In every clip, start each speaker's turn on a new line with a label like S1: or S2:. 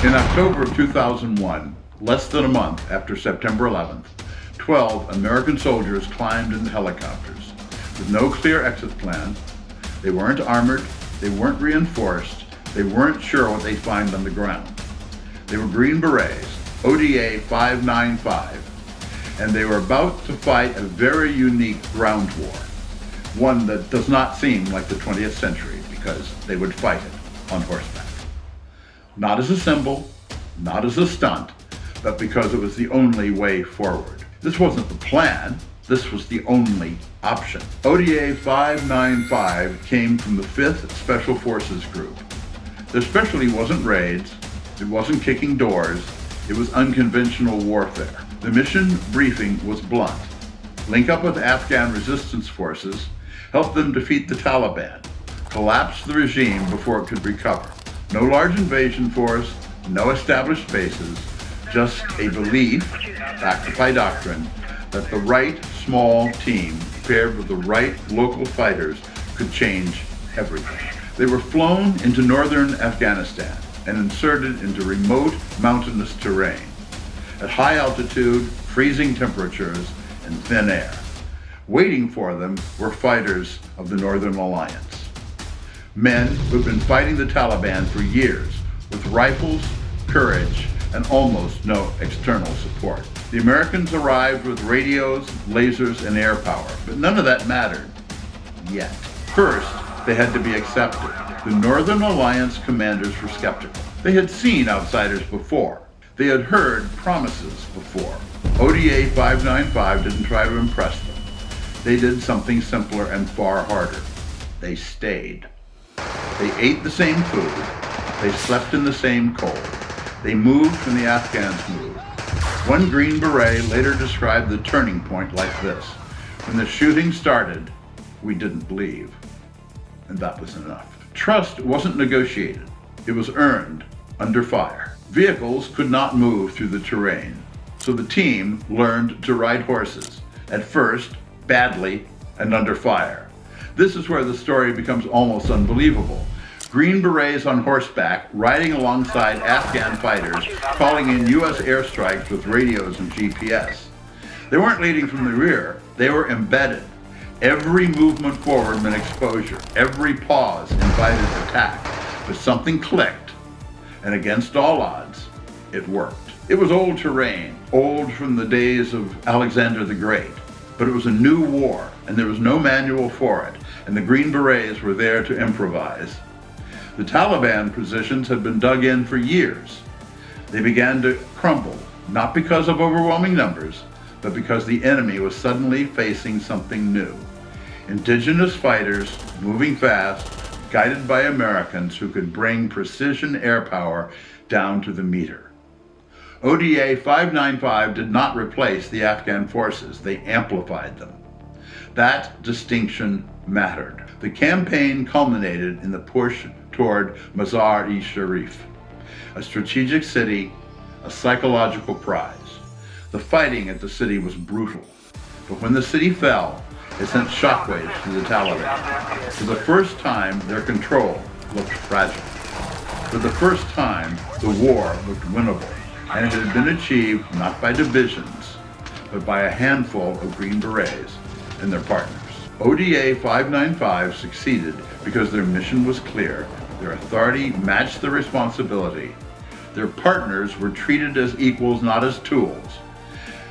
S1: In October of 2001, less than a month after September 11th, 12 American soldiers climbed into helicopters with no clear exit plan. They weren't armored, they weren't reinforced, they weren't sure what they'd find on the ground. They were Green Berets, ODA 595, and they were about to fight a very unique ground war, one that does not seem like the 20th century because they would fight it on horseback. Not as a symbol, not as a stunt, but because it was the only way forward. This wasn't the plan, this was the only option. ODA 595 came from the 5th Special Forces Group. Their specialty wasn't raids, it wasn't kicking doors, it was unconventional warfare. The mission briefing was blunt. Link up with Afghan resistance forces, help them defeat the Taliban, collapse the regime before it could recover. No large invasion force, no established bases, just a belief, backed by doctrine, that the right small team paired with the right local fighters could change everything. They were flown into Northern Afghanistan and inserted into remote mountainous terrain. At high altitude, freezing temperatures, and thin air. Waiting for them were fighters of the Northern Alliance. Men who've been fighting the Taliban for years with rifles, courage, and almost no external support. The Americans arrived with radios, lasers, and air power, but none of that mattered yet. First, they had to be accepted. The Northern Alliance commanders were skeptical. They had seen outsiders before. They had heard promises before. ODA 595 didn't try to impress them. They did something simpler and far harder. They stayed. They ate the same food. They slept in the same cold. They moved when the Afghans moved. One Green Beret later described the turning point like this: when the shooting started, we didn't leave. And that was enough. Trust wasn't negotiated. It was earned under fire. Vehicles could not move through the terrain, so the team learned to ride horses, at first badly and under fire. This is where the story becomes almost unbelievable. Green Berets on horseback, riding alongside Afghan fighters, calling in U.S. airstrikes with radios and GPS. They weren't leading from the rear, they were embedded. Every movement forward meant exposure, every pause invited attack. But something clicked, and against all odds, it worked. It was old terrain, old from the days of Alexander the Great, but it was a new war, and there was no manual for it, and the Green Berets were there to improvise. The Taliban positions had been dug in for years. They began to crumble, not because of overwhelming numbers, but because the enemy was suddenly facing something new. Indigenous fighters, moving fast, guided by Americans who could bring precision air power down to the meter. ODA 595 did not replace the Afghan forces, they amplified them. That distinction mattered. The campaign culminated in the push toward Mazar-i-Sharif, a strategic city, a psychological prize. The fighting at the city was brutal, but when the city fell, it sent shockwaves to the Taliban. For the first time, their control looked fragile. For the first time, the war looked winnable, and it had been achieved not by divisions, but by a handful of Green Berets and their partners. ODA 595 succeeded because their mission was clear, their authority matched their responsibility. Their partners were treated as equals, not as tools.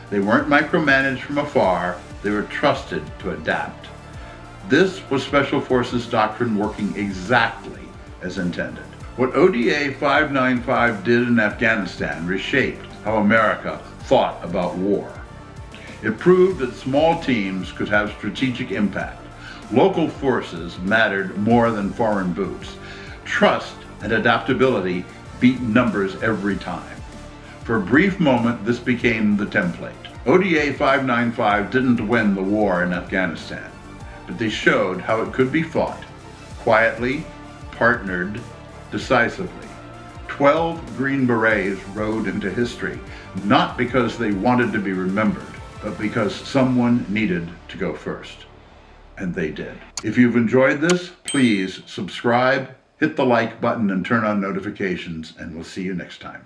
S1: They weren't micromanaged from afar, they were trusted to adapt. This was Special Forces doctrine working exactly as intended. What ODA 595 did in Afghanistan reshaped how America thought about war. It proved that small teams could have strategic impact. Local forces mattered more than foreign boots. Trust and adaptability beat numbers every time. For a brief moment, this became the template. ODA 595 didn't win the war in Afghanistan, but they showed how it could be fought, quietly, partnered, decisively. 12 Green Berets rode into history, not because they wanted to be remembered, but because someone needed to go first. And they did. If you've enjoyed this, please subscribe Hit the like button and turn on notifications, and we'll see you next time.